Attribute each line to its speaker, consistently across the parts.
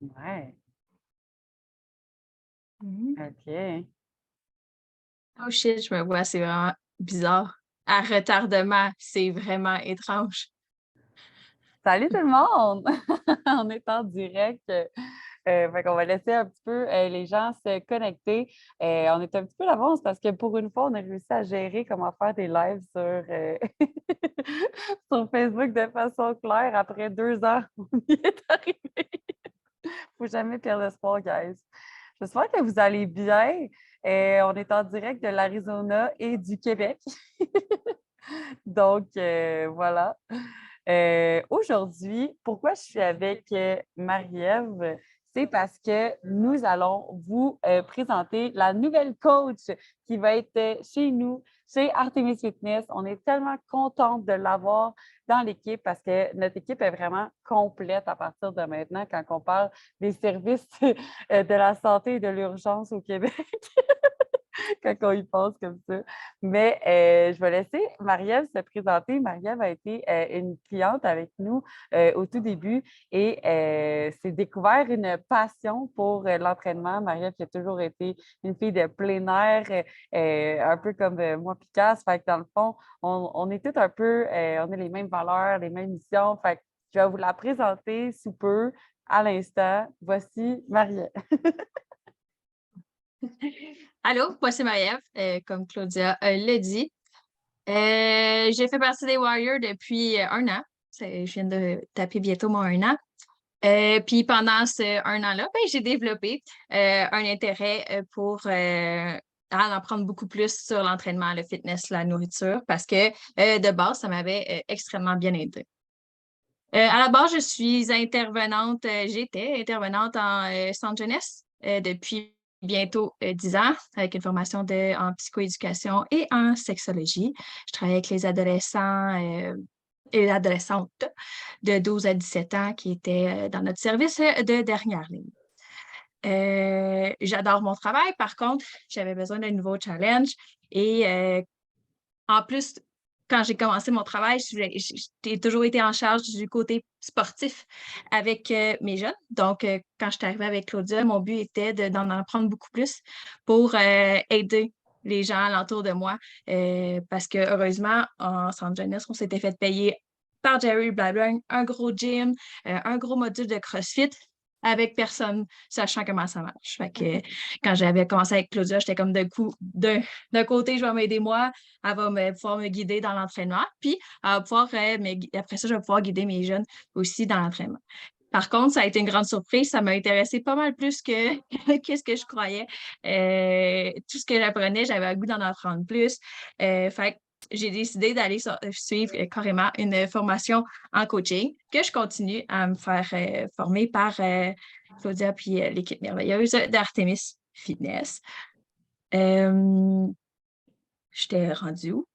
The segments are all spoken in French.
Speaker 1: Ouais,
Speaker 2: Mhm.
Speaker 1: OK.
Speaker 2: Oh shit, je me vois, c'est vraiment bizarre. À retardement, c'est vraiment étrange.
Speaker 1: Salut tout le monde! On est en direct. Fait qu'on va laisser un petit peu les gens se connecter. On est un petit peu d'avance parce que pour une fois, on a réussi à gérer comment faire des lives sur Facebook de façon claire. Après 2 heures, on y est arrivé. Faut jamais perdre espoir, guys. J'espère que vous allez bien. On est en direct de l'Arizona et du Québec. Donc, voilà. Aujourd'hui, pourquoi je suis avec Marie-Ève? C'est parce que nous allons vous présenter la nouvelle coach qui va être chez nous, chez Artemis Fitness. On est tellement contente de l'avoir dans l'équipe parce que notre équipe est vraiment complète à partir de maintenant quand on parle des services de la santé et de l'urgence au Québec. Quand on y pense comme ça. Mais je vais laisser Marie-Ève se présenter. Marie-Ève a été une cliente avec nous au tout début et s'est découvert une passion pour l'entraînement. Marie-Ève qui a toujours été une fille de plein air, un peu comme moi, Picasso. Fait que dans le fond, on est toutes un peu, on a les mêmes valeurs, les mêmes missions. Fait que je vais vous la présenter sous peu, à l'instant. Voici Marie-Ève.
Speaker 2: Allô, moi c'est Marie-Ève, comme Claudia l'a dit. J'ai fait partie des Warriors depuis 1 an. Je viens de taper bientôt mon 1 an. Puis pendant ce 1 an-là, ben, j'ai développé un intérêt pour à en apprendre beaucoup plus sur l'entraînement, le fitness, la nourriture, parce que de base, ça m'avait extrêmement bien aidé. À la base, j'étais intervenante en centre jeunesse depuis bientôt 10 ans avec une formation en psychoéducation et en sexologie. Je travaille avec les adolescents et adolescentes de 12 à 17 ans qui étaient dans notre service de dernière ligne. J'adore mon travail. Par contre, j'avais besoin d'un nouveau challenge et en plus, quand j'ai commencé mon travail, j'ai toujours été en charge du côté sportif avec mes jeunes. Donc, quand je suis arrivée avec Claudia, mon but était d'en apprendre beaucoup plus pour aider les gens alentour de moi. Parce que heureusement, en centre jeunesse, on s'était fait payer par Jerry Blabla un gros gym, un gros module de CrossFit avec personne sachant comment ça marche. Fait que quand j'avais commencé avec Claudia, j'étais comme d'un côté, je vais m'aider moi, elle va pouvoir me guider dans l'entraînement. Puis, elle va pouvoir, après ça, je vais pouvoir guider mes jeunes aussi dans l'entraînement. Par contre, ça a été une grande surprise. Ça m'a intéressé pas mal plus que qu'est-ce que je croyais. Tout ce que j'apprenais, j'avais le goût d'en apprendre plus. Fait que j'ai décidé d'aller suivre carrément une formation en coaching que je continue à me faire former par Claudia puis l'équipe merveilleuse d'Artemis Fitness. Euh, J'étais rendue où?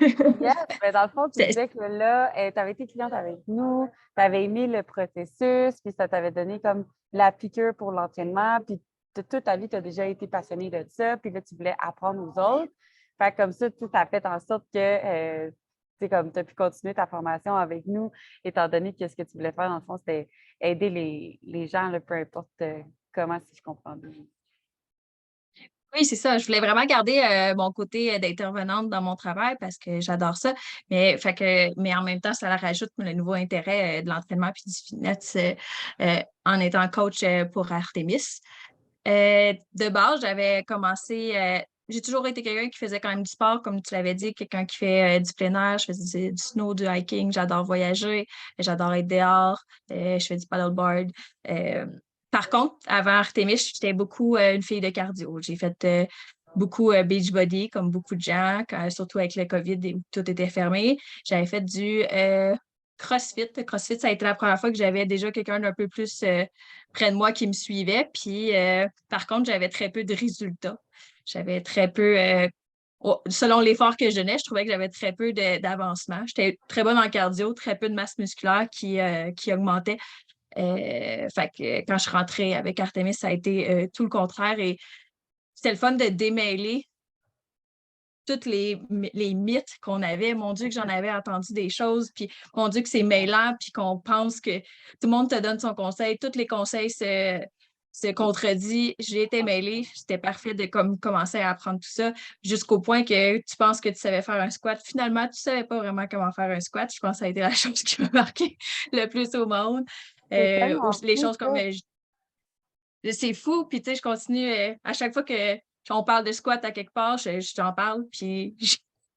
Speaker 1: Yes, mais dans le fond, tu
Speaker 2: C'était-
Speaker 1: disais que là, tu avais été cliente avec nous, tu avais aimé le processus, puis ça t'avait donné comme la piqûre pour l'entraînement, puis toute ta vie, tu as déjà été passionnée de ça, puis là, tu voulais apprendre aux autres. Fait que comme ça, tu sais, ça a fait en sorte que tu sais, comme tu as pu continuer ta formation avec nous, étant donné que ce que tu voulais faire, dans le fond, c'était aider les gens, là, peu importe comment, si je comprends bien.
Speaker 2: Oui, c'est ça. Je voulais vraiment garder mon côté d'intervenante dans mon travail parce que j'adore ça. Mais en même temps, ça la rajoute le nouveau intérêt de l'entraînement puis du fitness en étant coach pour Artemis. De base, j'avais commencé. J'ai toujours été quelqu'un qui faisait quand même du sport, comme tu l'avais dit, quelqu'un qui fait du plein air. Je faisais du snow, du hiking. J'adore voyager. J'adore être dehors. Je fais du paddleboard. Euh, Par contre, avant Artemis, j'étais beaucoup une fille de cardio. J'ai fait beaucoup Beachbody, comme beaucoup de gens, surtout avec le COVID et où tout était fermé. J'avais fait du CrossFit. Le CrossFit, ça a été la première fois que j'avais déjà quelqu'un d'un peu plus près de moi qui me suivait. Puis, par contre, j'avais très peu de résultats. J'avais très peu, selon l'effort que je donnais, je trouvais que j'avais très peu d'avancement. J'étais très bonne en cardio, très peu de masse musculaire qui augmentait. Fait que quand je suis rentrée avec Artemis, ça a été tout le contraire et c'était le fun de démêler tous les mythes qu'on avait. Mon Dieu, que j'en avais entendu des choses, puis mon Dieu, que c'est mêlant, puis qu'on pense que tout le monde te donne son conseil, tous les conseils se contredisent. J'ai été mêlée, c'était parfait de commencer à apprendre tout ça, jusqu'au point que tu penses que tu savais faire un squat. Finalement, tu ne savais pas vraiment comment faire un squat. Je pense que ça a été la chose qui m'a marqué le plus au monde.
Speaker 1: C'est tellement
Speaker 2: Les
Speaker 1: fou,
Speaker 2: choses comme
Speaker 1: ça.
Speaker 2: c'est fou, puis tu sais, je continue à chaque fois qu'on parle de squat à quelque part, je t'en parle, puis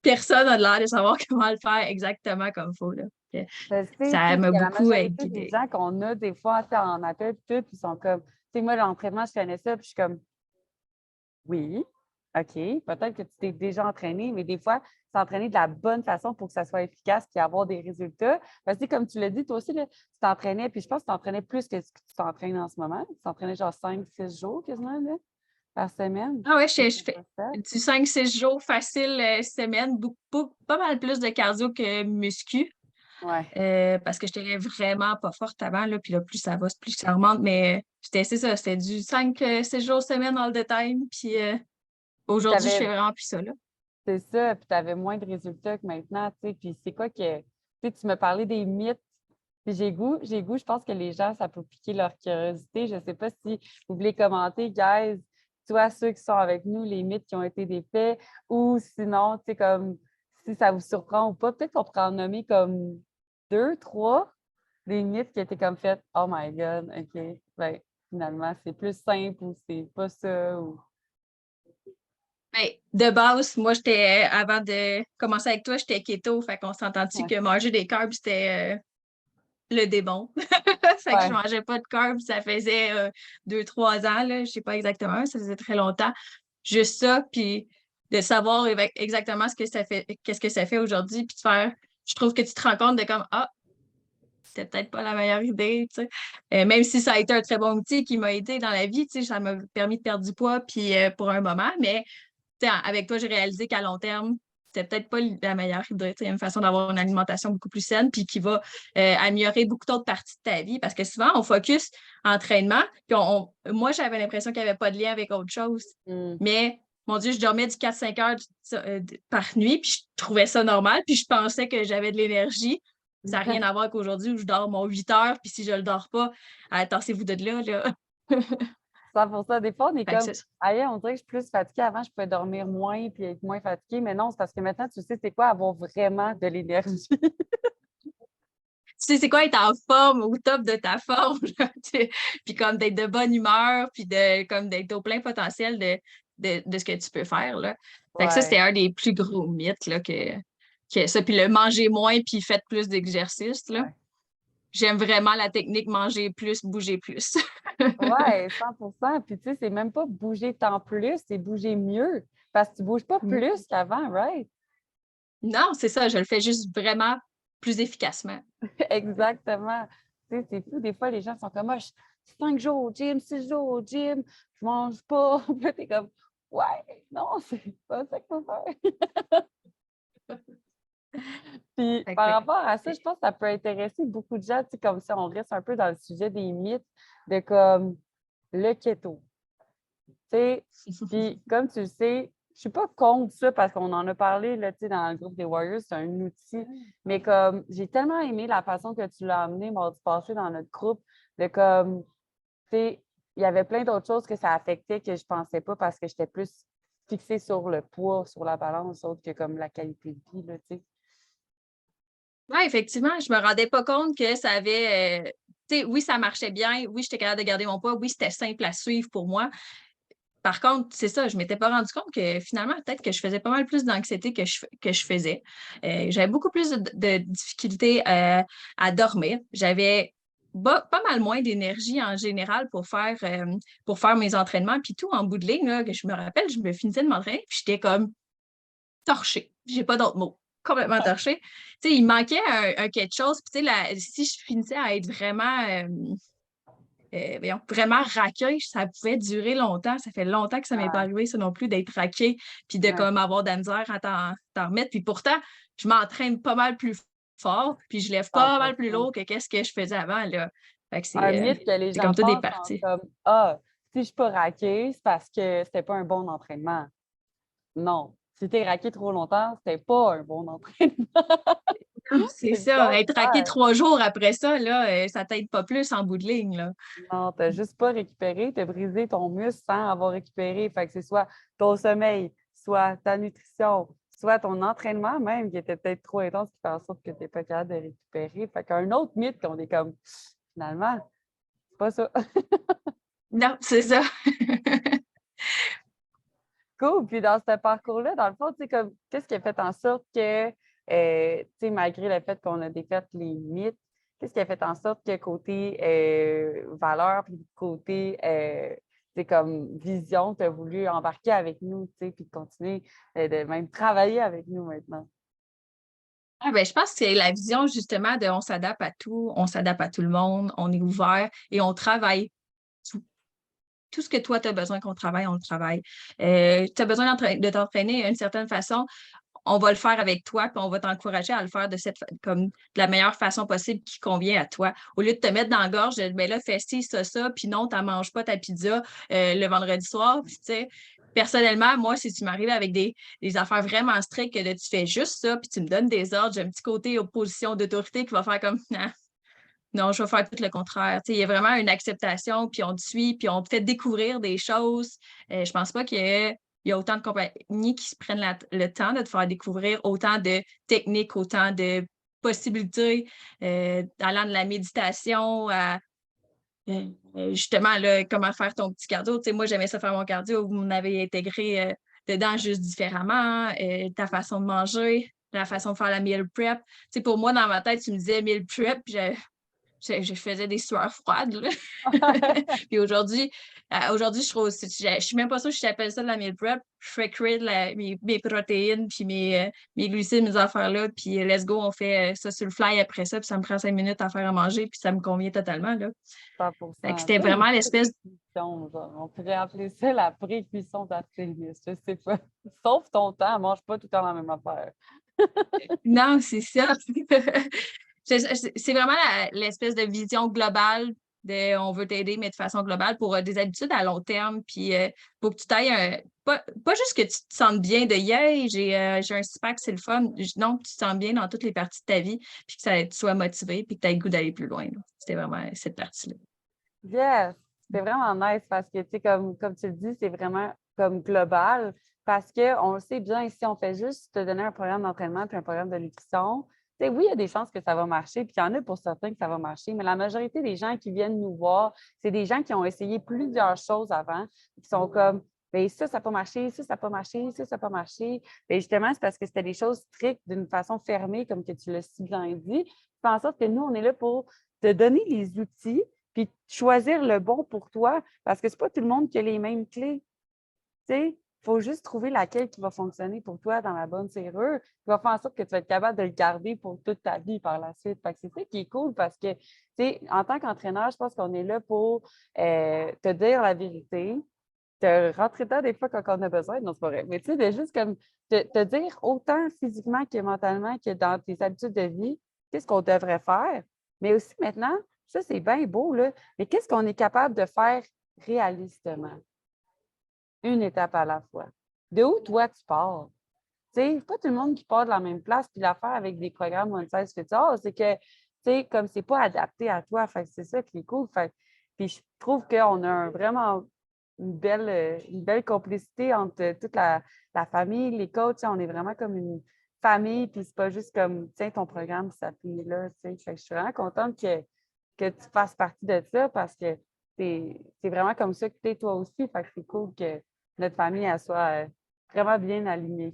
Speaker 2: personne n'a l'air de savoir comment le faire exactement comme il faut. Là.
Speaker 1: Je sais, tu
Speaker 2: Ça
Speaker 1: sais,
Speaker 2: m'a
Speaker 1: que la
Speaker 2: beaucoup
Speaker 1: majorité des
Speaker 2: guidée.
Speaker 1: gens qu'on a, des fois, tu sais, en appel, puis tout, ils sont comme, tu sais, moi, l'entraînement, je connais ça, puis je suis comme, oui, OK, peut-être que tu t'es déjà entraîné, mais des fois, s'entraîner de la bonne façon pour que ça soit efficace puis avoir des résultats. Parce que, comme tu l'as dit, toi aussi, là, tu t'entraînais, puis je pense que tu t'entraînais plus que ce que tu t'entraînes en ce moment. Tu t'entraînais genre 5, 6 jours quasiment, là, par semaine.
Speaker 2: Ah ouais,
Speaker 1: C'est
Speaker 2: je fais
Speaker 1: pas ça.
Speaker 2: du 5-6 jours facile semaine, pas mal plus de cardio que muscu.
Speaker 1: Ouais.
Speaker 2: Parce que j'étais vraiment pas forte avant, là, puis là, plus ça va, plus ça remonte, mais c'est ça, c'était du 5-6 jours semaine all the time, puis
Speaker 1: Puis
Speaker 2: aujourd'hui, je fais
Speaker 1: t'avais,
Speaker 2: vraiment plus ça, là.
Speaker 1: c'est ça, puis tu avais moins de résultats que maintenant, tu sais. Puis c'est quoi que, tu sais, tu me parlais des mythes. Puis je pense que les gens, ça peut piquer leur curiosité. Je ne sais pas si vous voulez commenter, guys, soit ceux qui sont avec nous, les mythes qui ont été des faits, ou sinon, tu sais, comme si ça vous surprend ou pas. Peut-être qu'on pourrait en nommer comme 2, 3 des mythes qui étaient comme faits. Oh my God, OK. Ben, finalement, c'est plus simple ou c'est pas ça. Ou...
Speaker 2: Ben, de base, moi, avant de commencer avec toi, j'étais keto, fait qu'on s'entend-tu
Speaker 1: Ouais.
Speaker 2: que manger des carbs, c'était le démon. Fait que je
Speaker 1: Ouais.
Speaker 2: mangeais pas de carbs, ça faisait 2-3 ans, là, je sais pas exactement, ça faisait très longtemps. Juste ça, puis de savoir exactement ce que ça fait, qu'est-ce que ça fait aujourd'hui, puis de faire, je trouve que tu te rends compte de comme, ah, c'était peut-être pas la meilleure idée, tu sais. Même si ça a été un très bon outil qui m'a aidé dans la vie, tu sais, ça m'a permis de perdre du poids, puis pour un moment, mais tu sais, avec toi, j'ai réalisé qu'à long terme, c'était peut-être pas la meilleure idée. Tu sais, une façon d'avoir une alimentation beaucoup plus saine, puis qui va améliorer beaucoup d'autres parties de ta vie. Parce que souvent, on focus entraînement, puis moi, j'avais l'impression qu'il n'y avait pas de lien avec autre chose.
Speaker 1: Hmm.
Speaker 2: Mais, mon Dieu, je dormais du 4-5 heures par nuit, puis je trouvais ça normal, puis je pensais que j'avais de l'énergie. Ça n'a rien à voir qu'aujourd'hui où je dors mon 8 heures, puis si je le dors pas, tassez-vous de là, là.
Speaker 1: 100%. Des fois, on est
Speaker 2: Fait que
Speaker 1: comme,
Speaker 2: c'est ça.
Speaker 1: aïe, on dirait que je suis plus fatiguée. Avant, je pouvais dormir moins puis être moins fatiguée. Mais non, c'est parce que maintenant, tu sais, c'est quoi avoir vraiment de l'énergie.
Speaker 2: Tu sais, c'est quoi être en forme, au top de ta forme, là, tu sais, puis comme d'être de bonne humeur, puis comme d'être au plein potentiel de ce que tu peux faire, là. Fait que ça,
Speaker 1: Ouais.
Speaker 2: c'était un des plus gros mythes, là, que ça. Puis le manger moins, puis faites plus d'exercice, là.
Speaker 1: Ouais.
Speaker 2: J'aime vraiment la technique manger plus, bouger plus.
Speaker 1: Ouais, 100%. Puis, tu sais, c'est même pas bouger tant plus, c'est bouger mieux. Parce que tu bouges pas
Speaker 2: Mm.
Speaker 1: plus qu'avant, right?
Speaker 2: Non, c'est ça, je le fais juste vraiment plus efficacement.
Speaker 1: Exactement. Tu sais, c'est fou. Des fois, les gens sont comme, ah, 5 jours au gym, 6 jours au gym, je mange pas. Puis là, t'es comme, ouais, non, c'est pas ça qu'il faut faire. Puis
Speaker 2: Fait
Speaker 1: par
Speaker 2: que,
Speaker 1: rapport à ça, je pense que ça peut intéresser beaucoup de gens, tu sais, comme ça, on reste un peu dans le sujet des mythes de comme le keto. Tu sais, puis comme tu le sais, je suis pas contre ça parce qu'on en a parlé là, tu sais, dans le groupe des Warriors, c'est un outil. Mais comme j'ai tellement aimé la façon que tu l'as amené mardi passé dans notre groupe, de comme, tu sais, il y avait plein d'autres choses que ça affectait que je pensais pas parce que j'étais plus fixée sur le poids, sur la balance, autre que comme la qualité de vie, là, tu sais.
Speaker 2: oui, effectivement, je me rendais pas compte que ça avait. Tu sais, oui, ça marchait bien. Oui, j'étais capable de garder mon poids. Oui, c'était simple à suivre pour moi. Par contre, c'est ça, je ne m'étais pas rendu compte que finalement, peut-être que je faisais pas mal plus d'anxiété que je faisais. J'avais beaucoup plus de difficultés à dormir. J'avais pas mal moins d'énergie en général pour faire mes entraînements. Puis tout en bout de ligne, là, que je me rappelle, je me finissais de m'entraîner, puis j'étais comme torchée. J'ai pas d'autre mot. Complètement torchée. Tu sais, il manquait un quelque chose. Puis, tu sais, si je finissais à être vraiment, voyons, vraiment raquée, ça pouvait durer longtemps. Ça fait longtemps que ça m'est pas
Speaker 1: Ah,
Speaker 2: arrivé, ça non plus, d'être raquée, puis de
Speaker 1: ouais.
Speaker 2: comme avoir de la misère à t'en remettre. Puis pourtant, je m'entraîne pas mal plus fort, puis je lève pas mal plus
Speaker 1: 100%.
Speaker 2: lourd que qu'est-ce que je faisais avant, là. Fait que
Speaker 1: Un mythe que les
Speaker 2: c'est
Speaker 1: gens
Speaker 2: comme tout des
Speaker 1: pensent sont
Speaker 2: parties.
Speaker 1: comme, ah, si je suis pas raquée, c'est parce que c'était pas un bon entraînement. Non, si t'es raqué trop longtemps, c'était pas un bon entraînement.
Speaker 2: C'est
Speaker 1: C'est le
Speaker 2: ça. Être raqué
Speaker 1: contraire.
Speaker 2: 3 jours après ça, là, ça t'aide pas plus en bout de ligne, là.
Speaker 1: Non, t'as juste pas récupéré, t'as brisé ton muscle sans avoir récupéré. Fait que c'est soit ton sommeil, soit ta nutrition, soit ton entraînement même qui était peut-être trop intense qui fait en sorte que t'es pas capable de récupérer. Fait qu'un autre mythe qu'on est comme, finalement, c'est pas ça.
Speaker 2: Non, c'est ça.
Speaker 1: Cool. Puis dans ce parcours-là, dans le fond, tu sais, comme, qu'est-ce qui a fait en sorte que, tu sais, malgré le fait qu'on a défait les mythes, qu'est-ce qui a fait en sorte que côté valeur, puis côté, tu sais, comme vision, tu as voulu embarquer avec nous, tu sais, puis continuer de même travailler avec nous maintenant?
Speaker 2: Ah, ben, je pense que c'est la vision justement de on s'adapte à tout, on s'adapte à tout le monde, on est ouvert et on travaille. Tout ce que toi, tu as besoin qu'on travaille, on le travaille. Tu as besoin de t'entraîner d'une certaine façon, on va le faire avec toi, puis on va t'encourager à le faire comme de la meilleure façon possible qui convient à toi. Au lieu de te mettre dans la gorge, ben là, fais ci, ça, puis non, tu ne manges pas ta pizza le vendredi soir. Puis, tu sais, personnellement, moi, si tu m'arrives avec des affaires vraiment strictes, que tu fais juste ça, puis tu me donnes des ordres, j'ai un petit côté opposition d'autorité qui va faire comme ah, non, je vais faire tout le contraire. Tu sais, il y a vraiment une acceptation, puis on te suit, puis on te fait découvrir des choses. Je pense pas qu'il y a autant de compagnies qui se prennent le temps de te faire découvrir autant de techniques, autant de possibilités, allant de la méditation à justement là, comment faire ton petit cardio. Tu sais, moi, j'aimais ça faire mon cardio. Vous m'avez intégré dedans juste différemment, ta façon de manger, la façon de faire la meal prep. Tu sais, pour moi, dans ma tête, tu me disais meal prep, puis je faisais des sueurs froides. Là. Puis aujourd'hui, je suis même pas sûre que je t'appelle ça de la meal prep. Je fais cuire mes protéines, puis mes glucides, mes affaires-là, puis let's go, on fait ça sur le fly après ça, puis ça me prend 5 minutes à faire à manger, puis ça me convient totalement. Là.
Speaker 1: 100%.
Speaker 2: Fait que
Speaker 1: Un
Speaker 2: c'était
Speaker 1: peu une
Speaker 2: vraiment l'espèce.
Speaker 1: pré-cuisson, genre. On pourrait appeler ça la pré-cuisson d'Artémis. Je sais pas. Sauf ton temps, mange pas tout le temps la même affaire.
Speaker 2: Non, c'est ça. C'est vraiment l'espèce de vision globale de on veut t'aider, mais de façon globale pour des habitudes à long terme. Puis pour que tu t'ailles pas juste que tu te sentes bien de yeah, j'ai un six-pack, c'est le fun. Non, que tu te sens bien dans toutes les parties de ta vie, puis que tu sois motivé, puis que tu aies le goût d'aller plus loin. Là. C'était vraiment cette partie-là.
Speaker 1: Yes! C'est vraiment nice parce que, tu sais, comme tu le dis, c'est vraiment comme global parce qu'on le sait bien, si on fait juste te donner un programme d'entraînement puis un programme de nutrition, tu sais, oui, il y a des chances que ça va marcher, puis il y en a pour certains que ça va marcher, mais la majorité des gens qui viennent nous voir, c'est des gens qui ont essayé plusieurs choses avant, qui sont comme, bien, ça n'a pas marché, ça n'a pas marché, ça n'a pas marché. Bien, justement, c'est parce que c'était des choses strictes d'une façon fermée, comme que tu l'as si bien dit. Fait en sorte que nous, on est là pour te donner les outils puis choisir le bon pour toi, parce que c'est pas tout le monde qui a les mêmes clés. Tu sais, il faut juste trouver laquelle qui va fonctionner pour toi dans la bonne serrure, qui va faire en sorte que tu vas être capable de le garder pour toute ta vie par la suite. Fait que c'est ça qui est cool parce que, tu sais, en tant qu'entraîneur, je pense qu'on est là pour te dire la vérité, te rentrer dedans des fois quand on a besoin. Non, c'est pas vrai. Mais tu sais, de juste comme te dire autant physiquement que mentalement que dans tes habitudes de vie, qu'est-ce qu'on devrait faire. Mais aussi maintenant, ça, c'est bien beau, là, mais qu'est-ce qu'on est capable de faire réalistement? Une étape à la fois. De où toi tu pars? Tu sais, pas tout le monde qui part de la même place. Puis l'affaire avec des programmes one size fits all, c'est que, tu sais, comme c'est pas adapté à toi, fait que c'est ça qui est cool. Fait, puis je trouve qu'on a vraiment une belle complicité entre toute la famille, les coachs. On est vraiment comme une famille, puis c'est pas juste comme, tiens, ton programme s'appuie là, tu sais. Fait que je suis vraiment contente que tu fasses partie de ça parce que c'est vraiment comme ça que tu es toi aussi. Fait que c'est cool que notre famille elle soit vraiment bien alignée.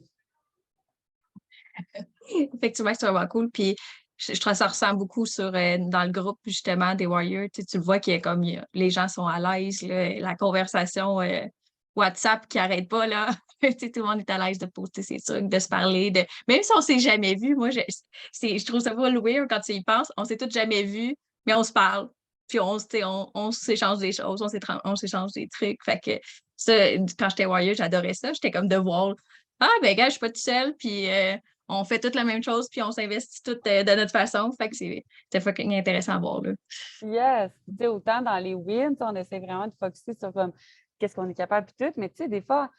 Speaker 2: Effectivement, c'est vraiment cool. Puis je trouve que ça ressent beaucoup dans le groupe justement des Warriors. Tu le vois qu'il y a comme les gens sont à l'aise, là, la conversation WhatsApp qui n'arrête pas là. Tout le monde est à l'aise de poster ses trucs, de se parler, même si on ne s'est jamais vu. Moi, je trouve ça pas weird quand tu y penses. On ne s'est tous jamais vus, mais on se parle. Puis on s'échange des choses, on s'échange des trucs. Fait que ça, quand j'étais Warrior, j'adorais ça. J'étais comme de voir. Ah, ben, gars, je suis pas toute seule. Puis on fait toutes la même chose, puis on s'investit toutes de notre façon. Fait que c'est fucking intéressant à voir, là.
Speaker 1: Yes! Tu sais, autant dans les wins, on essaie vraiment de focusser sur comme qu'est-ce qu'on est capable et tout, mais tu sais, des fois,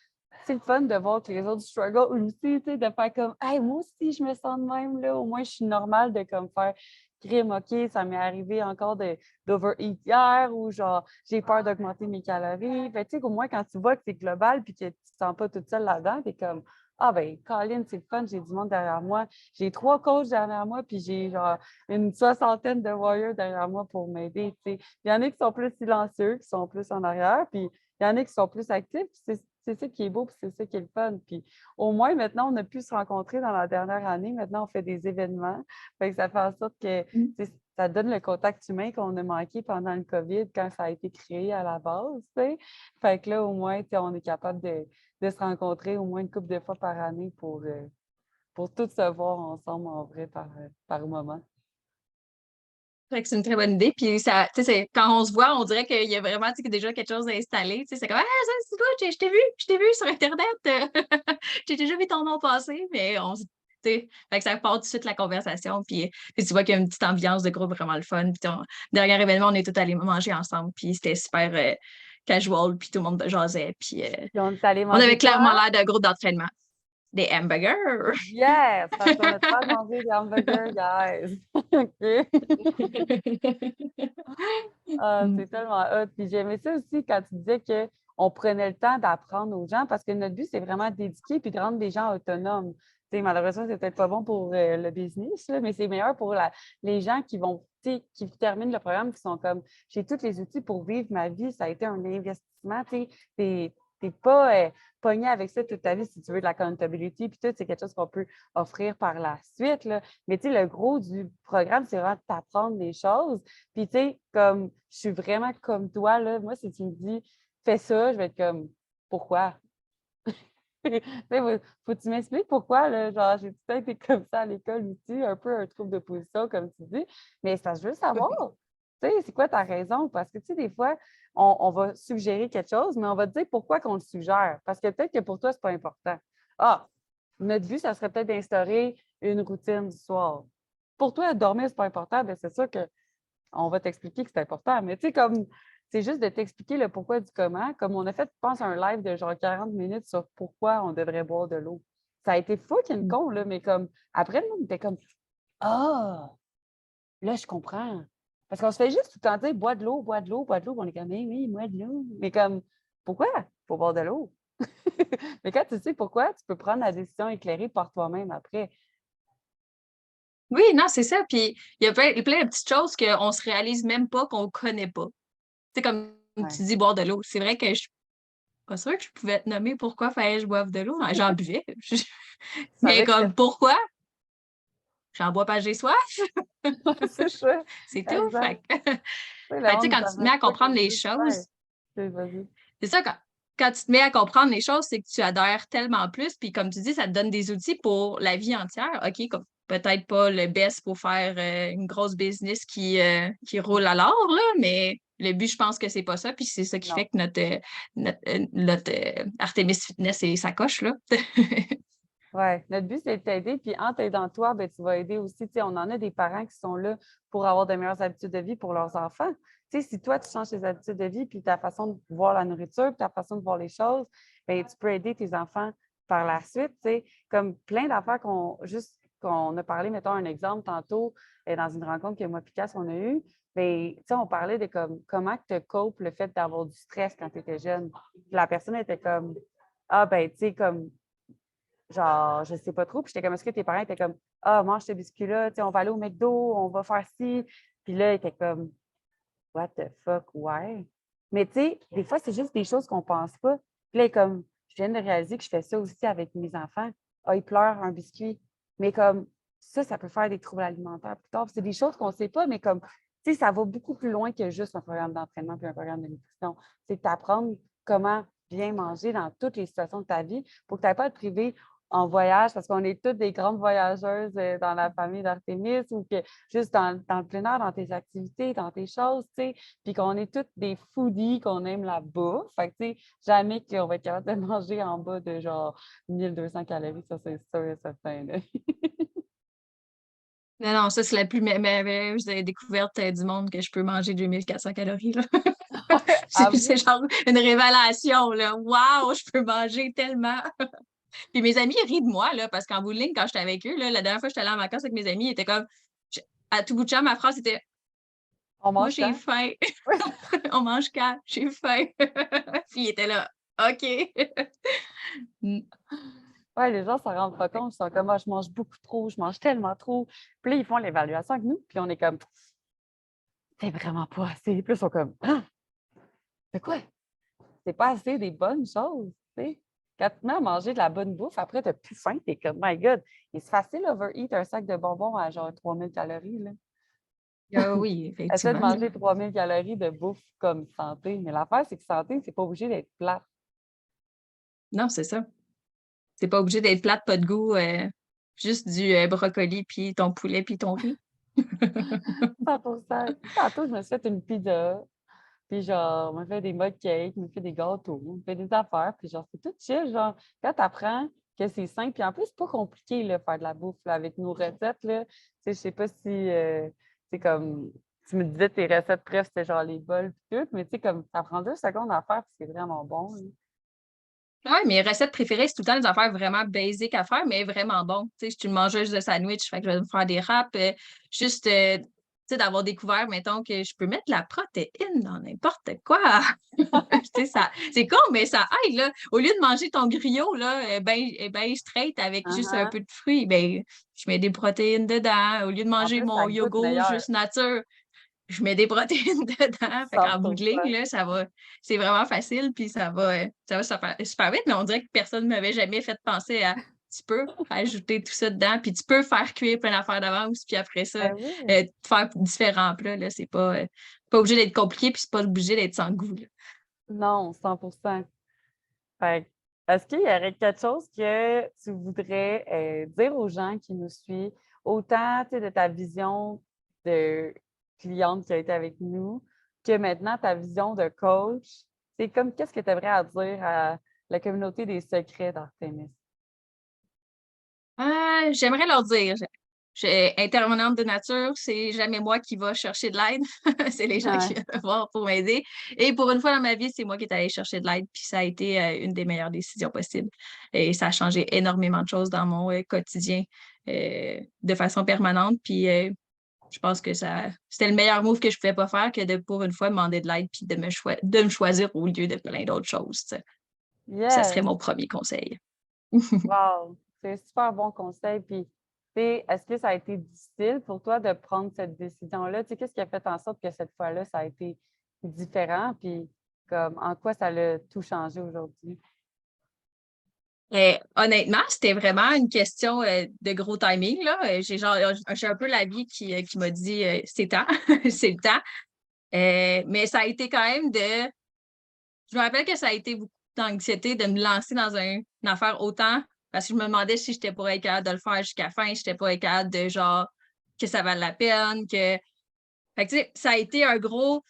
Speaker 1: c'est le fun de voir que les autres struggle aussi, tu sais, de faire comme, hey, moi aussi, je me sens de même, là. Au moins, je suis normale de comme faire crime, OK, ça m'est arrivé encore d'overeat hier ou genre, j'ai peur d'augmenter mes calories. Fait tu sais, au moins, quand tu vois que c'est global puis que tu te sens pas toute seule là-dedans, t'es comme, ah, ben, Colin, c'est le fun, j'ai du monde derrière moi. J'ai 3 coachs derrière moi, puis j'ai genre une soixantaine de warriors derrière moi pour m'aider, tu sais. Il y en a qui sont plus silencieux, qui sont plus en arrière, puis il y en a qui sont plus actifs, puis c'est ça qui est beau, puis c'est ça qui est le fun. Puis au moins, maintenant, on a pu se rencontrer dans la dernière année. Maintenant, on fait des événements. Fait que ça fait en sorte que ça donne le contact humain qu'on a manqué pendant le COVID quand ça a été créé à la base. T'sais. Fait que là, au moins, on est capable de se rencontrer au moins une couple de fois par année pour tous se voir ensemble en vrai par moment.
Speaker 2: Fait que c'est une très bonne idée. Puis ça, tu sais, quand on se voit, on dirait qu'il y a vraiment tu sais, déjà quelque chose d'installé. Tu sais, c'est comme Ah, ça, c'est toi, je t'ai vu sur Internet. J'ai déjà vu ton nom passer, mais on se. Tu sais, fait que ça part tout de suite la conversation. Puis tu vois qu'il y a une petite ambiance de groupe vraiment le fun. Puis dernier événement, on est tous allés manger ensemble. Puis c'était super casual. Puis tout le monde jasait. Puis
Speaker 1: Puis on est allé
Speaker 2: on
Speaker 1: manger
Speaker 2: avait clairement
Speaker 1: quoi?
Speaker 2: l'air d'un groupe d'entraînement. Des hamburgers.
Speaker 1: Yes! Parce qu'on a pas mangé des hamburgers, guys. OK. Ah, c'est tellement hot. Puis j'aimais ça aussi quand tu disais qu'on prenait le temps d'apprendre aux gens parce que notre but, c'est vraiment d'éduquer puis de rendre les gens autonomes. Tu sais, malheureusement, c'est peut-être pas bon pour le business, là, mais c'est meilleur pour les gens qui vont, tu sais, qui terminent le programme, qui sont comme j'ai tous les outils pour vivre ma vie, ça a été un investissement. Tu sais, t'es pas pogné avec ça toute ta vie si tu veux de l'accountability, puis tout, c'est quelque chose qu'on peut offrir par la suite. Là. Mais tu sais, le gros du programme, c'est vraiment de t'apprendre des choses. Puis, tu sais, comme je suis vraiment comme toi, là, moi, si tu me dis fais ça, je vais être comme pourquoi? Tu sais, faut que tu m'expliques pourquoi, là. Genre, j'ai peut-être été comme ça à l'école aussi, un peu un trouble de position, comme tu dis. Mais ça, je veux savoir. Tu sais, c'est quoi ta raison? Parce que, tu sais, des fois, on va suggérer quelque chose, mais on va te dire pourquoi qu'on le suggère. Parce que peut-être que pour toi, c'est pas important. Ah, notre but, ça serait peut-être d'instaurer une routine du soir. Pour toi, dormir, c'est pas important, bien, c'est sûr que on va t'expliquer que c'est important. Mais tu sais, comme c'est juste de t'expliquer le pourquoi du comment. Comme on a fait, je pense, un live de genre 40 minutes sur pourquoi on devrait boire de l'eau. Ça a été fucking con, là, mais comme après, le monde était comme Ah, là, je comprends. Parce qu'on se fait juste tout le temps dire bois de l'eau, bois de l'eau, bois de l'eau. On est comme oui, bois de l'eau. Mais comme pourquoi? Faut boire de l'eau. Mais quand tu sais pourquoi, tu peux prendre la décision éclairée par toi-même après.
Speaker 2: Oui, non, c'est ça. Puis il y a plein de petites choses qu'on se réalise même pas, qu'on connaît pas. C'est comme
Speaker 1: Ouais.
Speaker 2: tu dis boire de l'eau. C'est vrai que je suis pas sûre que je pouvais te nommer pourquoi fallait que je boive de l'eau. J'en buvais.
Speaker 1: Tu
Speaker 2: Mais
Speaker 1: savais que
Speaker 2: comme pourquoi? J'en bois pas, j'ai soif.
Speaker 1: c'est ça.
Speaker 2: C'est tout.
Speaker 1: Exact. Tu sais, le
Speaker 2: Fait que, tu sais,
Speaker 1: monde, ils
Speaker 2: quand tu te mets
Speaker 1: savent
Speaker 2: à
Speaker 1: pas
Speaker 2: comprendre
Speaker 1: comme
Speaker 2: les
Speaker 1: juste faire.
Speaker 2: choses,
Speaker 1: Vas-y.
Speaker 2: c'est ça, quand tu te mets à comprendre les choses, c'est que tu adhères tellement plus. Puis comme tu dis, ça te donne des outils pour la vie entière. OK, comme peut-être pas le best pour faire une grosse business qui roule à l'or, là, mais le but, je pense que c'est pas ça. Puis c'est ça qui
Speaker 1: Non.
Speaker 2: fait que notre Artemis Fitness est sa coche, là.
Speaker 1: Ouais. Notre but, c'est de t'aider. Puis en t'aidant toi, ben, tu vas aider aussi. Tu sais, on en a des parents qui sont là pour avoir de meilleures habitudes de vie pour leurs enfants. Tu sais, si toi, tu changes tes habitudes de vie, puis ta façon de voir la nourriture, puis ta façon de voir les choses, bien, tu peux aider tes enfants par la suite. Tu sais, comme plein d'affaires qu'on a parlé, mettons un exemple tantôt dans une rencontre que moi et Cass, on a eue. Bien, tu sais, on parlait de comment tu copes le fait d'avoir du stress quand tu étais jeune. Puis la personne était comme Ah, ben, tu sais, comme genre, je sais pas trop. Puis j'étais comme, est-ce que tes parents étaient comme, ah, mange ce biscuit-là, tu sais, on va aller au McDo, on va faire ci. Puis là, ils étaient comme, what the fuck, ouais. Mais tu sais, des fois, c'est juste des choses qu'on pense pas. Puis là, comme, je viens de réaliser que je fais ça aussi avec mes enfants. Ah, ils pleurent un biscuit. Mais comme, ça peut faire des troubles alimentaires plus tard. Puis c'est des choses qu'on ne sait pas, mais comme, tu sais, ça va beaucoup plus loin que juste un programme d'entraînement puis un programme de nutrition. C'est d'apprendre comment bien manger dans toutes les situations de ta vie pour que tu n'aies pas à te priver en voyage, parce qu'on est toutes des grandes voyageuses dans la famille d'Artémis, ou que juste dans le plein air, dans tes activités, dans tes choses, tu sais, puis qu'on est toutes des foodies, qu'on aime la bouffe. Fait que, tu sais, jamais qu'on va être capable de manger en bas de genre 1200 calories, ça, c'est sûr et certain. Là.
Speaker 2: Non, non, ça, c'est la plus merveilleuse découverte du monde que je peux manger 2400 calories, là. C'est genre une révélation, là. Wow, je peux manger tellement. Puis mes amis ils rient de moi, là, parce qu'en bout de ligne, quand j'étais avec eux, là, la dernière fois que j'étais allée en vacances avec mes amis, ils étaient comme, à tout bout de champ, ma phrase était,
Speaker 1: On
Speaker 2: moi,
Speaker 1: mange
Speaker 2: j'ai
Speaker 1: quand?
Speaker 2: faim. On mange quand? J'ai faim. Puis ils étaient là, OK.
Speaker 1: Ouais, les gens s'en rendent pas compte. Ils sont comme, ah, je mange beaucoup trop, je mange tellement trop. Puis là, ils font l'évaluation avec nous, puis on est comme, c'est vraiment pas assez. Puis là, ils sont comme, ah, c'est quoi? C'est pas assez des bonnes choses, tu sais. Quand tu te mets à manger de la bonne bouffe, après, tu n'as plus faim, tu es comme, my God, et c'est facile overeat un sac de bonbons à genre 3000 calories, là.
Speaker 2: Oui,
Speaker 1: Essaie de
Speaker 2: effectivement.
Speaker 1: manger 3000 calories de bouffe comme santé. Mais l'affaire, c'est que santé, c'est pas obligé d'être plat.
Speaker 2: Non, c'est ça. C'est pas obligé d'être plate, pas de goût, juste du brocoli, puis ton poulet, puis ton riz.
Speaker 1: 100%. Tantôt, je me suis fait une pizza. Puis genre, on me fait des mud cakes, on me fait des gâteaux, on me fait des affaires. Puis genre, c'est tout chill. Genre, quand tu apprends que c'est simple, puis en plus, c'est pas compliqué, là, faire de la bouffe là, avec nos recettes. Là. Tu sais, je sais pas si c'est comme. Tu me disais tes recettes préf, c'était genre les bols puis tout, mais tu sais, comme ça prend 2 secondes à faire, puis c'est vraiment bon. Là.
Speaker 2: Ouais, mes recettes préférées, c'est tout le temps des affaires vraiment basiques à faire, mais vraiment bon. Tu sais, je suis une mangeuse de sandwich, fait que je vais me faire des wraps. Juste, tu sais, d'avoir découvert, mettons, que je peux mettre de la protéine dans n'importe quoi. Tu sais, ça, c'est con, mais ça aide, là. Au lieu de manger ton griot, là, ben straight avec juste un
Speaker 1: Uh-huh.
Speaker 2: peu de fruits, ben, je mets des protéines dedans. Au lieu de
Speaker 1: En
Speaker 2: manger
Speaker 1: plus,
Speaker 2: mon
Speaker 1: ça goûte
Speaker 2: yogourt
Speaker 1: meilleur.
Speaker 2: juste nature, je mets des protéines dedans. Fait qu'en bout de ligne,
Speaker 1: 100%.
Speaker 2: là, c'est vraiment facile, puis ça va super vite, mais on dirait que personne ne m'avait jamais fait penser à tu peux ajouter tout ça dedans, puis tu peux faire cuire plein d'affaires d'avance, puis après ça,
Speaker 1: Ben oui.
Speaker 2: faire différents plats, là, c'est pas obligé d'être compliqué, puis c'est pas obligé d'être sans goût, là.
Speaker 1: Non, 100%. Fait que, est-ce qu'il y aurait quelque chose que tu voudrais dire aux gens qui nous suivent, autant tu sais, de ta vision de cliente qui a été avec nous, que maintenant ta vision de coach? C'est comme qu'est-ce que tu aimerais à dire à la communauté des secrets d'Artemis?
Speaker 2: J'aimerais leur dire, intervenante de nature, c'est jamais moi qui va chercher de l'aide, c'est les gens qui
Speaker 1: Ouais.
Speaker 2: viennent me voir pour m'aider. Et pour une fois dans ma vie, c'est moi qui est allée chercher de l'aide, puis ça a été une des meilleures décisions possibles. Et ça a changé énormément de choses dans mon quotidien de façon permanente. Puis je pense que c'était le meilleur move que je pouvais pas faire que de pour une fois demander de l'aide puis de me choisir au lieu de plein d'autres choses, tu sais. Ça serait
Speaker 1: Yes!
Speaker 2: mon premier conseil.
Speaker 1: Wow! C'est un super bon conseil. Puis, tu sais, est-ce que ça a été difficile pour toi de prendre cette décision-là? Tu sais, qu'est-ce qui a fait en sorte que cette fois-là, ça a été différent? Puis, comme, en quoi ça l'a tout changé aujourd'hui?
Speaker 2: Honnêtement, c'était vraiment une question de gros timing, là. J'ai un peu la vie qui m'a dit c'est temps, c'est le temps. Mais ça a été quand même de. Je me rappelle que ça a été beaucoup d'anxiété de me lancer dans une affaire autant parce que je me demandais si j'étais pas être capable de le faire jusqu'à la fin, si j'étais pas être capable de genre que ça vale la peine, que. Fait que, tu sais, ça a été un gros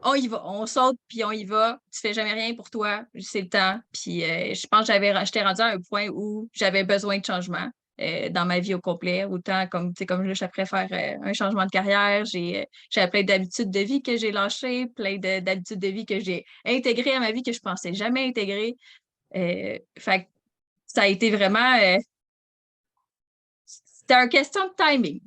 Speaker 2: on y va, on saute, puis on y va. Tu fais jamais rien pour toi, c'est le temps. Puis je pense que j'étais rendue à un point où j'avais besoin de changement dans ma vie au complet. Autant comme, tu sais, comme là, je préfère un changement de carrière. J'avais plein d'habitudes de vie que j'ai lâchées, d'habitudes de vie que j'ai intégrées à ma vie que je pensais jamais intégrer. Fait que ça a été vraiment. C'était une question de timing.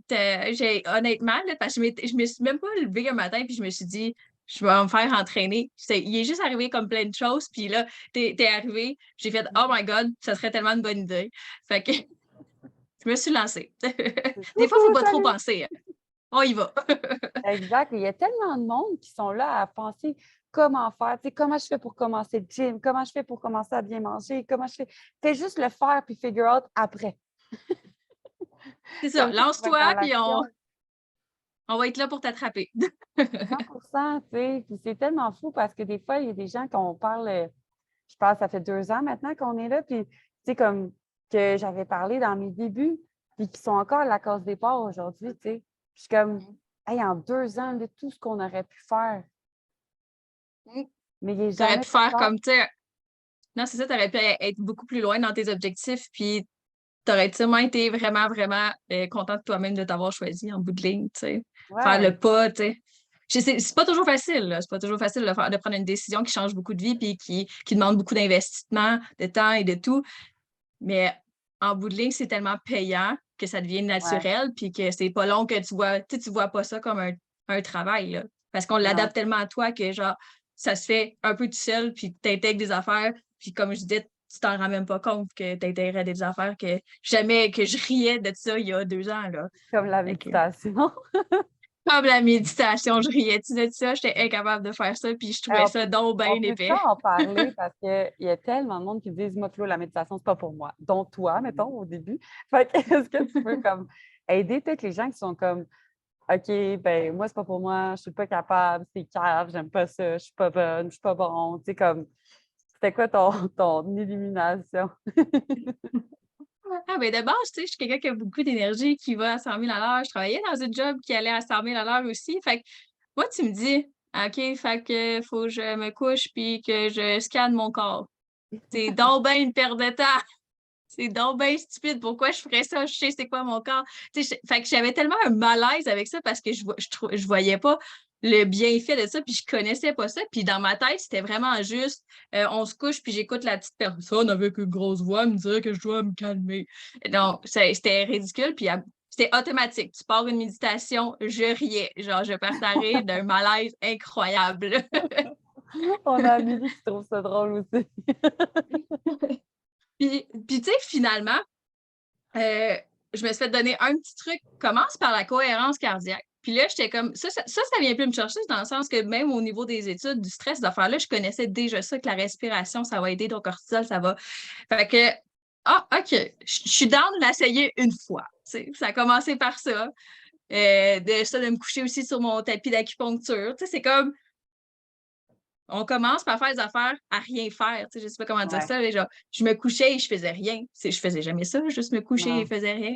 Speaker 2: Honnêtement, là, parce que je me suis même pas levée un matin puis je me suis dit, je vais me faire entraîner. Il est juste arrivé comme plein de choses, puis là, t'es arrivé. J'ai fait, oh my God, ça serait tellement une bonne idée. Fait que je me suis lancée. Des fois, il ne faut
Speaker 1: Coucou,
Speaker 2: pas trop
Speaker 1: salut!
Speaker 2: penser, hein. On y va.
Speaker 1: Exact. Il y a tellement de monde qui sont là à penser comment faire, tu sais, comment je fais pour commencer le gym, comment je fais pour commencer à bien manger, comment je fais. Fais juste le faire puis figure out après.
Speaker 2: C'est ça,
Speaker 1: Comme ça, tu vas être dans
Speaker 2: lance-toi, puis
Speaker 1: l'action.
Speaker 2: on va être là pour t'attraper.
Speaker 1: 100%, tu sais. Puis c'est tellement fou parce que des fois, il y a des gens qu'on parle, je pense, ça fait 2 ans maintenant qu'on est là, puis tu sais, comme que j'avais parlé dans mes débuts, puis qui sont encore à la case départ aujourd'hui, tu sais. Puis je suis comme, hey, en 2 ans, de tout ce qu'on aurait pu faire, mais il n'est
Speaker 2: Tu aurais
Speaker 1: jamais
Speaker 2: pu
Speaker 1: trop
Speaker 2: faire
Speaker 1: tard.
Speaker 2: comme, tu sais, non, c'est ça, tu aurais pu être beaucoup plus loin dans tes objectifs, puis tu aurais sûrement été vraiment, vraiment content de toi-même de t'avoir choisi en bout de ligne, tu sais. Faire
Speaker 1: Ouais.
Speaker 2: le pas, tu sais. C'est pas toujours facile, là. C'est pas toujours facile de prendre une décision qui change beaucoup de vie puis qui demande beaucoup d'investissement, de temps et de tout. Mais en bout de ligne, c'est tellement payant que ça devient
Speaker 1: Ouais,
Speaker 2: naturel puis que c'est pas long que tu vois pas ça comme un travail, là. Parce qu'on
Speaker 1: non.
Speaker 2: l'adapte tellement à toi que, genre, ça se fait un peu tout seul puis tu intègres des affaires. Puis comme je disais, tu t'en rends même pas compte que tu intègres des affaires que jamais que je riais de ça il y a 2 ans, là.
Speaker 1: Comme la
Speaker 2: Fait que,
Speaker 1: méditation.
Speaker 2: comme la méditation, je riais-tu de ça? J'étais incapable de faire ça puis je trouvais
Speaker 1: Alors,
Speaker 2: ça donc bien
Speaker 1: on peut
Speaker 2: épais.
Speaker 1: ça en parler parce qu'il y a tellement de monde qui disent, moi, Flo, la méditation, c'est pas pour moi. Dont toi, mettons, au début. Fait que, est-ce que tu peux comme aider peut-être les gens qui sont comme OK, ben moi, c'est pas pour moi, je suis pas capable, c'est cave, j'aime pas ça, je suis pas bonne, je suis pas bon. Tu sais, comme c'était quoi ton illumination?
Speaker 2: Ah, ben de base, tu sais, je suis quelqu'un qui a beaucoup d'énergie, qui va à 100 000 à l'heure. Je travaillais dans un job qui allait à 100 000 à l'heure aussi. Fait que moi, tu me dis, OK, fait que faut que je me couche puis que je scanne mon corps. C'est donc bien une perte de temps. C'est donc bien stupide. Pourquoi je ferais ça? Je sais c'est quoi mon corps. Tu sais, fait que j'avais tellement un malaise avec ça parce que je voyais pas le bienfait de ça, puis je connaissais pas ça. Puis dans ma tête, c'était vraiment juste on se couche, puis j'écoute la petite personne avec une grosse voix me dire que je dois me calmer. Donc, c'était ridicule, puis c'était automatique. Tu pars une méditation, je riais. Genre, je partais à rire d'un malaise incroyable.
Speaker 1: On a Amélie qui trouve ça drôle aussi.
Speaker 2: Puis tu sais, finalement, euh, je me suis fait donner un petit truc. Commence par la cohérence cardiaque. Puis là, j'étais comme, ça vient plus me chercher dans le sens que même au niveau des études, du stress, d'affaires-là, je connaissais déjà ça, que la respiration, ça va aider ton cortisol, ça va. Fait que, OK, je suis down de l'essayer une fois. Tu sais, ça a commencé par ça. De me coucher aussi sur mon tapis d'acupuncture. Tu sais, c'est comme, on commence par faire des affaires à rien faire. Tu sais, je sais pas comment dire
Speaker 1: Ouais,
Speaker 2: ça. Mais genre, je me couchais et je faisais rien. Je faisais jamais ça, juste me coucher et je
Speaker 1: non.
Speaker 2: faisais rien.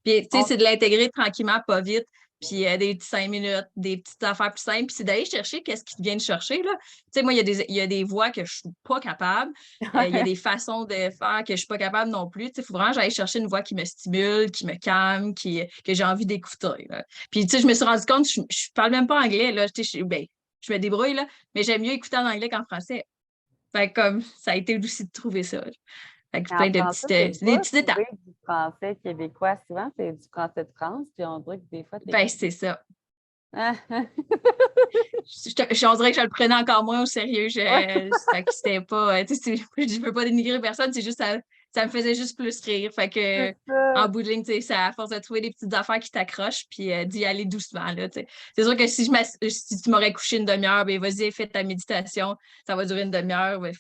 Speaker 2: Puis, tu sais,
Speaker 1: On-
Speaker 2: c'est de l'intégrer tranquillement, pas vite. Puis, des petits 5 minutes, des petites affaires plus simples. Puis, c'est d'aller chercher qu'est-ce qui te vient de chercher, là. Tu sais, moi, il y a des voies que je suis pas capable. Il y a des façons de faire que je suis pas capable non plus. Tu sais, il faut vraiment que j'aille chercher une voix qui me stimule, qui me calme, que j'ai envie d'écouter, là. Puis, tu sais, je me suis rendu compte, je parle même pas anglais, là. Tu sais, ben, je me débrouille, là, mais j'aime mieux écouter en anglais qu'en français. Fait que comme ça a été aussi de trouver ça. Fait que
Speaker 1: Mais en
Speaker 2: plein de
Speaker 1: français,
Speaker 2: petites,
Speaker 1: c'est
Speaker 2: des
Speaker 1: pas
Speaker 2: petites étapes.
Speaker 1: trouver du français québécois. Souvent, c'est du français de France, puis on dirait que des fois, t'es
Speaker 2: Ben,
Speaker 1: comme.
Speaker 2: c'est ça.
Speaker 1: Ah,
Speaker 2: On dirait que je le prenais encore moins au sérieux.
Speaker 1: ouais,
Speaker 2: Fait que c'était pas. Tu sais, je veux pas dénigrer personne, c'est juste ça me faisait juste plus rire. Fait
Speaker 1: c'est
Speaker 2: que en
Speaker 1: ça.
Speaker 2: bout de ligne, tu sais, c'est à force de trouver des petites affaires qui t'accrochent, puis d'y aller doucement. Là, tu sais. C'est sûr que si tu m'aurais couché une demi-heure, ben vas-y, fais ta méditation, ça va durer une demi-heure. Ben,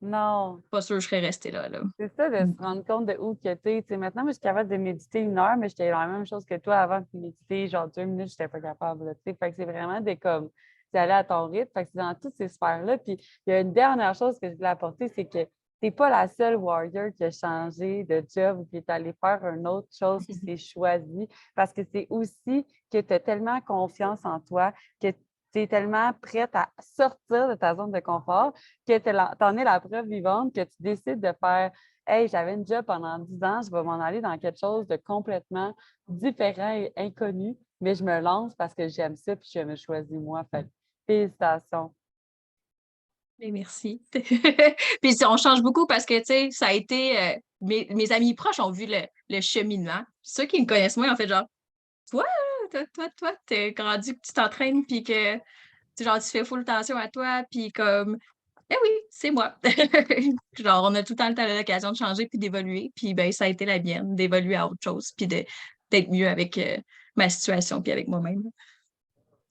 Speaker 1: Non.
Speaker 2: pas sûr que je serais restée là.
Speaker 1: C'est ça, de se rendre compte de où que t'es. Tu sais, maintenant, moi, je suis capable de méditer 1 heure, mais j'étais la même chose que toi avant de méditer, genre 2 minutes, j'étais pas capable. Là, tu sais. Fait que c'est vraiment de comme d'aller à ton rythme. Fait que c'est dans toutes ces sphères-là. Puis il y a une dernière chose que je voulais apporter, c'est que t'es pas la seule warrior qui a changé de job ou qui est allée faire une autre chose qui s'est choisie. Parce que c'est aussi que tu as tellement confiance en toi, que tu es tellement prête à sortir de ta zone de confort que tu en es la preuve vivante que tu décides de faire Hey, j'avais une job pendant 10 ans, je vais m'en aller dans quelque chose de complètement différent et inconnu, mais je me lance parce que j'aime ça puis je me choisis moi. Fait que, félicitations.
Speaker 2: Mais merci. Puis on change beaucoup parce que, tu sais, ça a été. Mes amis proches ont vu le cheminement. Ceux qui me connaissent moins ont fait genre, toi, t'es grandi que tu t'entraînes, puis que, genre, tu fais full attention à toi, puis comme, eh oui, c'est moi. Genre, on a tout le temps l'occasion de changer, puis d'évoluer. Puis, ben, ça a été la mienne, d'évoluer à autre chose, puis d'être mieux avec ma situation, puis avec moi-même.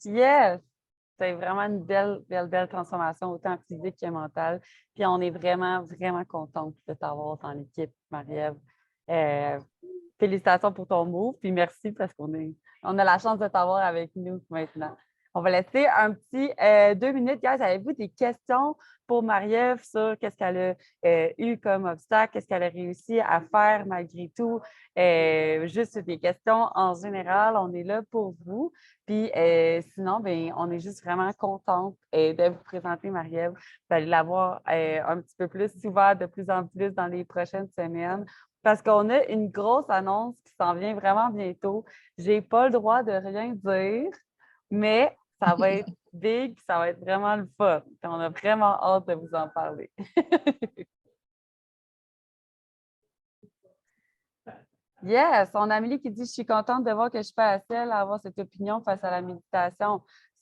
Speaker 1: Yes! C'est vraiment une belle, belle, belle transformation, autant physique que mentale. Puis on est vraiment, vraiment contente de t'avoir dans l'équipe, Marie-Ève. Euh, Félicitations pour ton move, puis merci parce on a la chance de t'avoir avec nous maintenant. On va laisser un petit 2 minutes. Guys, avez-vous des questions pour Marie-Ève sur qu'est-ce qu'elle a eu comme obstacle, qu'est-ce qu'elle a réussi à faire malgré tout? Juste des questions en général, on est là pour vous. Puis sinon, ben, on est juste vraiment contente de vous présenter Marie-Ève. Vous allez la voir un petit peu plus souvent, de plus en plus dans les prochaines semaines. Parce qu'on a une grosse annonce qui s'en vient vraiment bientôt. Je n'ai pas le droit de rien dire mais ça va être big, puis ça va être vraiment le fun. Puis on a vraiment hâte de vous en parler. Yes, on a Amélie qui dit: Je suis contente de voir que je suis pas la seule à avoir cette opinion face à la méditation.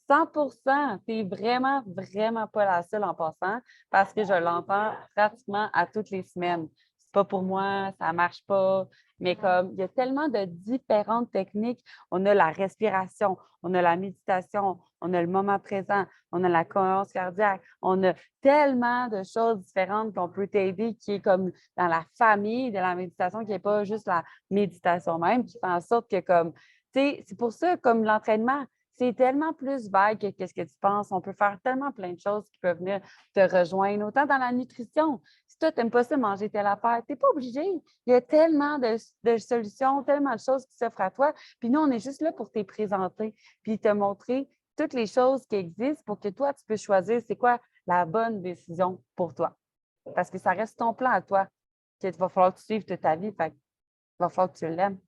Speaker 1: 100%, tu n'es vraiment, vraiment pas la seule en passant parce que je l'entends pratiquement à toutes les semaines. C'est pas pour moi, ça marche pas, mais comme il y a tellement de différentes techniques, on a la respiration, on a la méditation, on a le moment présent, on a la cohérence cardiaque, on a tellement de choses différentes qu'on peut t'aider qui est comme dans la famille de la méditation, qui n'est pas juste la méditation même, qui fait en sorte que comme, tu sais, c'est pour ça, comme l'entraînement, c'est tellement plus vague que qu'est-ce que tu penses. On peut faire tellement plein de choses qui peuvent venir te rejoindre, autant dans la nutrition. Si toi, tu n'aimes pas ça, manger telle affaire, tu n'es pas obligé. Il y a tellement de solutions, tellement de choses qui s'offrent à toi. Puis nous, on est juste là pour te présenter, puis te montrer toutes les choses qui existent pour que toi, tu puisses choisir c'est quoi la bonne décision pour toi. Parce que ça reste ton plan à toi. Il va falloir que tu suives toute ta vie. Fait il va falloir que tu l'aimes.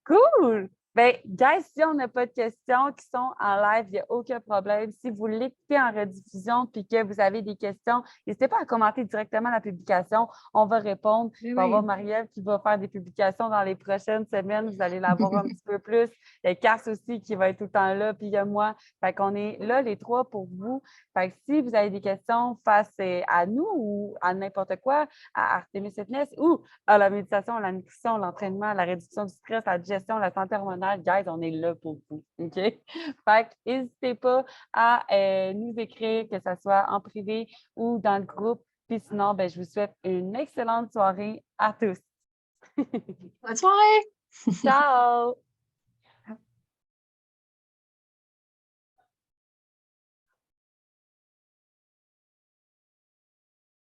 Speaker 1: Cool! Bien, guys, si on n'a pas de questions qui sont en live, il n'y a aucun problème. Si vous l'écoutez en rediffusion et que vous avez des questions, n'hésitez pas à commenter directement la publication. On va répondre.
Speaker 2: Oui,
Speaker 1: On va avoir
Speaker 2: oui.
Speaker 1: Marie-Ève qui va faire des publications dans les prochaines semaines. Vous allez la voir un petit peu plus. Il y a Cass aussi qui va être tout le temps là, puis il y a moi. Fait qu'on est là, les trois, pour vous. Fait que si vous avez des questions face à nous ou à n'importe quoi, à Artemis Fitness ou à la méditation, la nutrition, l'entraînement, la réduction du stress, la digestion, la santé hormonale, guys, on est là pour vous. OK? Fait que n'hésitez pas à nous écrire, que ce soit en privé ou dans le groupe. Puis sinon, ben, je vous souhaite une excellente soirée à tous.
Speaker 2: Bonne soirée!
Speaker 1: Ciao!